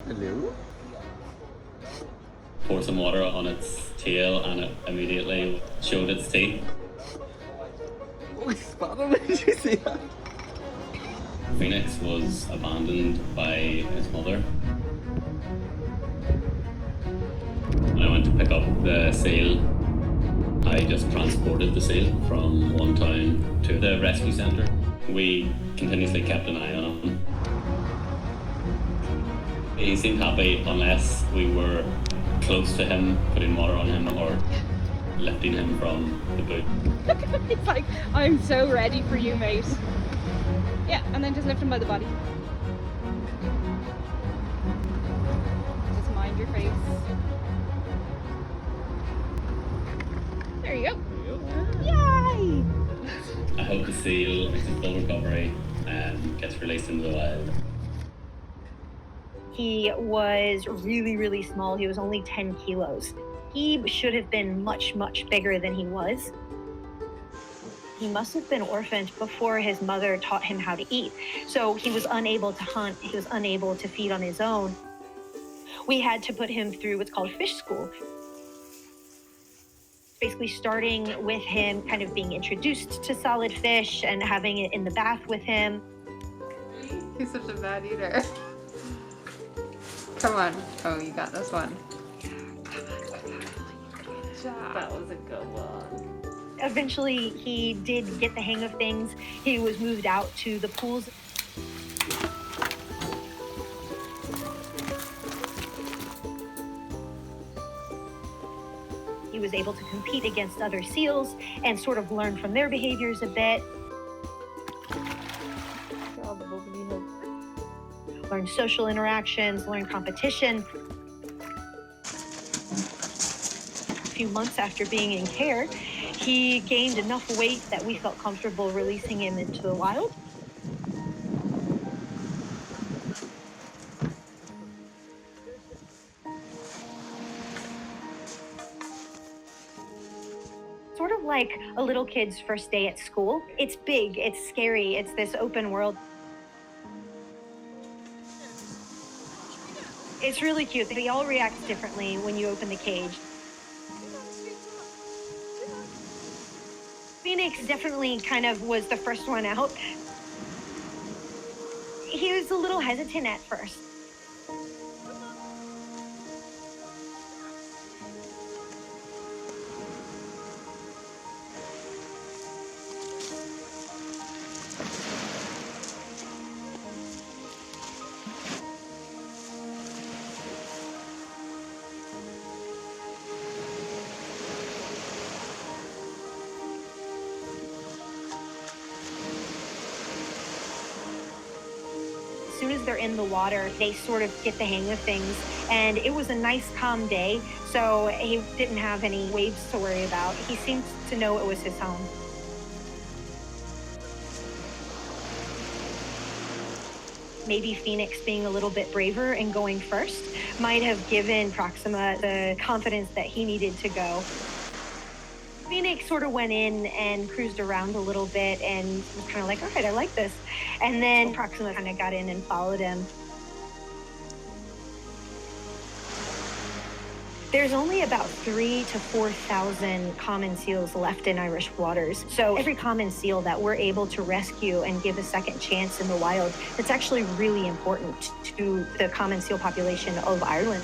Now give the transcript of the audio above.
Hello? Poured some water on its tail and it immediately showed its teeth. Oh, Sparrow, did you see that? Phoenix was abandoned by his mother. When I went to pick up the seal, I just transported the seal from one town to the rescue centre. We continuously kept an eye on him. He seemed happy unless we were close to him, putting water on him or lifting him from the boot. Look at him, he's like, I'm so ready for you, mate. Yeah, and then just lift him by the body. Just mind your face. There you go. Yay! I hope the seal makes a full recovery and gets released into the wild. He was really, really small. He was only 10 kilos. He should have been much, much bigger than he was. He must have been orphaned before his mother taught him how to eat. So he was unable to hunt. He was unable to feed on his own. We had to put him through what's called fish school. Basically starting with him kind of being introduced to solid fish and having it in the bath with him. He's such a bad eater. Come on. Oh, you got this one. Good job. That was a good one. Eventually, he did get the hang of things. He was moved out to the pools. He was able to compete against other seals and sort of learn from their behaviors a bit. Learn social interactions, learn competition. A few months after being in care, he gained enough weight that we felt comfortable releasing him into the wild. Sort of like a little kid's first day at school. It's big, it's scary, it's this open world. It's really cute. They all react differently when you open the cage. Phoenix definitely kind of was the first one out. He was a little hesitant at first. As soon as they're in the water, they sort of get the hang of things. And it was a nice, calm day, so he didn't have any waves to worry about. He seemed to know it was his home. Maybe Phoenix being a little bit braver and going first might have given Proxima the confidence that he needed to go. Phoenix sort of went in and cruised around a little bit and was kind of like, all right, I like this. And then Proxima kind of got in and followed him. There's only about 3,000 to 4,000 common seals left in Irish waters. So every common seal that we're able to rescue and give a second chance in the wild, it's actually really important to the common seal population of Ireland.